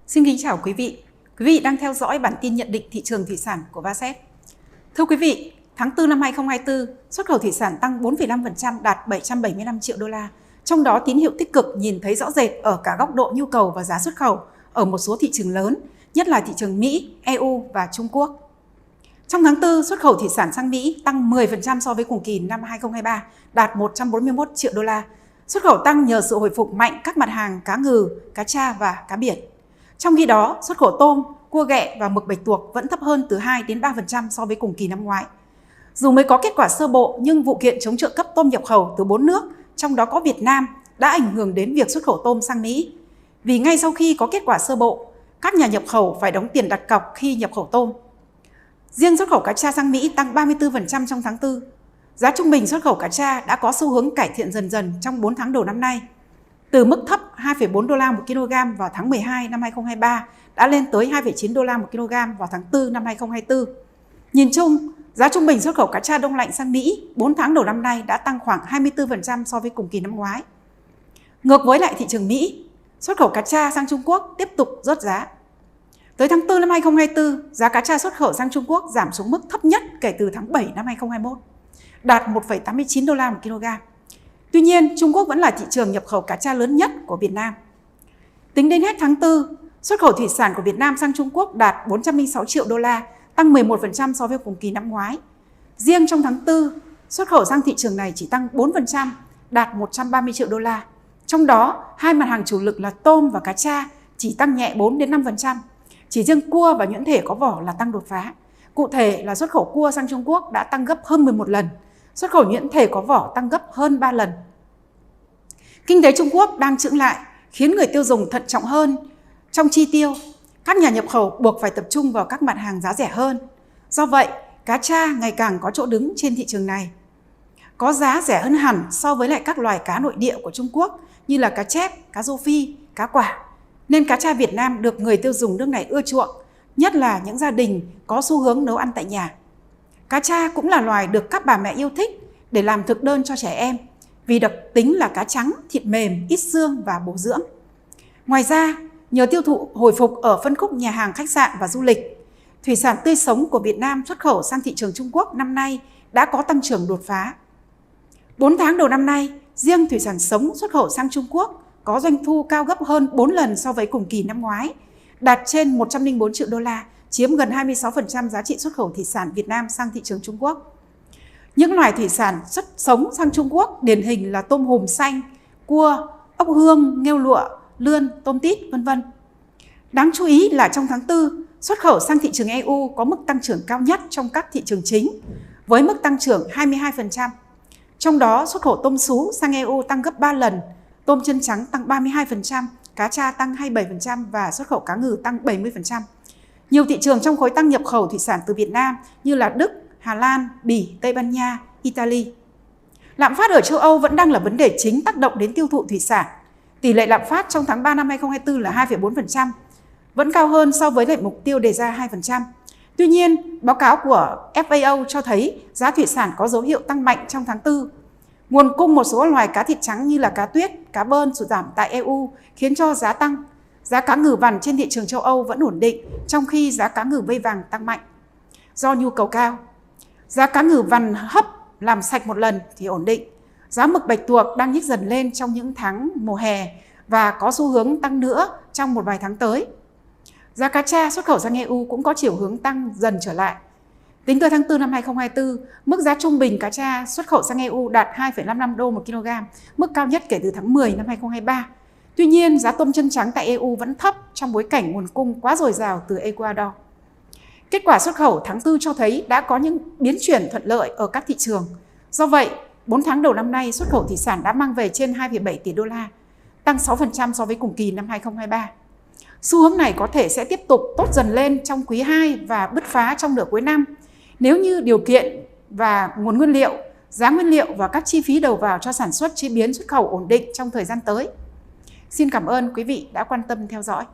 Xin kính chào quý vị. Quý vị đang theo dõi bản tin nhận định thị trường thủy sản của Vasep. Thưa quý vị, tháng 4 năm 2024, xuất khẩu thủy sản tăng 4,5% đạt 775 triệu đô la. Trong đó tín hiệu tích cực nhìn thấy rõ rệt ở cả góc độ nhu cầu và giá xuất khẩu ở một số thị trường lớn, nhất là thị trường Mỹ, EU và Trung Quốc. Trong tháng 4, xuất khẩu thủy sản sang Mỹ tăng 10% so với cùng kỳ năm 2023, đạt 141 triệu đô la. Xuất khẩu tăng nhờ sự hồi phục mạnh các mặt hàng cá ngừ, cá tra và cá biển. Trong khi đó, xuất khẩu tôm, cua ghẹ và mực bạch tuộc vẫn thấp hơn từ 2 đến 3% so với cùng kỳ năm ngoái. Dù mới có kết quả sơ bộ nhưng vụ kiện chống trợ cấp tôm nhập khẩu từ 4 nước, trong đó có Việt Nam, đã ảnh hưởng đến việc xuất khẩu tôm sang Mỹ. Vì ngay sau khi có kết quả sơ bộ, các nhà nhập khẩu phải đóng tiền đặt cọc khi nhập khẩu tôm. Riêng xuất khẩu cá tra sang Mỹ tăng 34% trong tháng 4. Giá trung bình xuất khẩu cá tra đã có xu hướng cải thiện dần dần trong 4 tháng đầu năm nay. Từ mức thấp 2,4 đô la một kg vào tháng 12 năm 2023 đã lên tới 2,9 đô la một kg vào tháng 4 năm 2024. Nhìn chung, giá trung bình xuất khẩu cá tra đông lạnh sang Mỹ 4 tháng đầu năm nay đã tăng khoảng 24% so với cùng kỳ năm ngoái. Ngược với lại thị trường Mỹ, xuất khẩu cá tra sang Trung Quốc tiếp tục rớt giá. Tới tháng 4 năm 2024, giá cá tra xuất khẩu sang Trung Quốc giảm xuống mức thấp nhất kể từ tháng 7 năm 2021, đạt 1,89 đô la một kg. Tuy nhiên, Trung Quốc vẫn là thị trường nhập khẩu cá tra lớn nhất của Việt Nam. Tính đến hết tháng 4, xuất khẩu thủy sản của Việt Nam sang Trung Quốc đạt 406 triệu đô la, tăng 11% so với cùng kỳ năm ngoái. Riêng trong tháng 4, xuất khẩu sang thị trường này chỉ tăng 4%, đạt 130 triệu đô la. Trong đó, hai mặt hàng chủ lực là tôm và cá tra chỉ tăng nhẹ 4 đến 5%. Chỉ riêng cua và nhuyễn thể có vỏ là tăng đột phá. Cụ thể là xuất khẩu cua sang Trung Quốc đã tăng gấp hơn 11 lần. Xuất khẩu nhuyễn thể có vỏ tăng gấp hơn 3 lần. Kinh tế Trung Quốc đang chững lại, khiến người tiêu dùng thận trọng hơn trong chi tiêu. Các nhà nhập khẩu buộc phải tập trung vào các mặt hàng giá rẻ hơn. Do vậy, cá tra ngày càng có chỗ đứng trên thị trường này. Có giá rẻ hơn hẳn so với lại các loài cá nội địa của Trung Quốc như là cá chép, cá rô phi, cá quả. Nên cá tra Việt Nam được người tiêu dùng nước này ưa chuộng, nhất là những gia đình có xu hướng nấu ăn tại nhà. Cá tra cũng là loài được các bà mẹ yêu thích để làm thực đơn cho trẻ em, vì đặc tính là cá trắng, thịt mềm, ít xương và bổ dưỡng. Ngoài ra, nhờ tiêu thụ hồi phục ở phân khúc nhà hàng khách sạn và du lịch, thủy sản tươi sống của Việt Nam xuất khẩu sang thị trường Trung Quốc năm nay đã có tăng trưởng đột phá. 4 tháng đầu năm nay, riêng thủy sản sống xuất khẩu sang Trung Quốc có doanh thu cao gấp hơn 4 lần so với cùng kỳ năm ngoái, đạt trên 104 triệu đô la, chiếm gần 26% giá trị xuất khẩu thủy sản Việt Nam sang thị trường Trung Quốc. Những loài thủy sản xuất sống sang Trung Quốc điển hình là tôm hùm xanh, cua, ốc hương, nghêu lụa, lươn, tôm tít, v.v. Đáng chú ý là trong tháng 4, xuất khẩu sang thị trường EU có mức tăng trưởng cao nhất trong các thị trường chính, với mức tăng trưởng 22%. Trong đó, xuất khẩu tôm sú sang EU tăng gấp 3 lần, tôm chân trắng tăng 32%, cá tra tăng 27% và xuất khẩu cá ngừ tăng 70%. Nhiều thị trường trong khối tăng nhập khẩu thủy sản từ Việt Nam như là Đức, Hà Lan, Bỉ, Tây Ban Nha, Italy. Lạm phát ở châu Âu vẫn đang là vấn đề chính tác động đến tiêu thụ thủy sản. Tỷ lệ lạm phát trong tháng 3 năm 2024 là 2,4%, vẫn cao hơn so với lại mục tiêu đề ra 2%. Tuy nhiên, báo cáo của FAO cho thấy giá thủy sản có dấu hiệu tăng mạnh trong tháng 4. Nguồn cung một số loài cá thịt trắng như là cá tuyết, cá bơn sụt giảm tại EU khiến cho giá tăng. Giá cá ngừ vằn trên thị trường châu Âu vẫn ổn định, trong khi giá cá ngừ vây vàng tăng mạnh do nhu cầu cao. Giá cá ngừ vằn hấp làm sạch một lần thì ổn định. Giá mực bạch tuộc đang nhích dần lên trong những tháng mùa hè và có xu hướng tăng nữa trong một vài tháng tới. Giá cá tra xuất khẩu sang EU cũng có chiều hướng tăng dần trở lại. Tính tới tháng 4 năm 2024, mức giá trung bình cá tra xuất khẩu sang EU đạt 2,55 đô một kg, mức cao nhất kể từ tháng 10 năm 2023. Tuy nhiên, giá tôm chân trắng tại EU vẫn thấp trong bối cảnh nguồn cung quá dồi dào từ Ecuador. Kết quả xuất khẩu tháng 4 cho thấy đã có những biến chuyển thuận lợi ở các thị trường. Do vậy, 4 tháng đầu năm nay xuất khẩu thủy sản đã mang về trên 2,7 tỷ đô la, tăng 6% so với cùng kỳ năm 2023. Xu hướng này có thể sẽ tiếp tục tốt dần lên trong quý 2 và bứt phá trong nửa cuối năm, nếu như điều kiện và nguồn nguyên liệu, giá nguyên liệu và các chi phí đầu vào cho sản xuất chế biến xuất khẩu ổn định trong thời gian tới. Xin cảm ơn quý vị đã quan tâm theo dõi.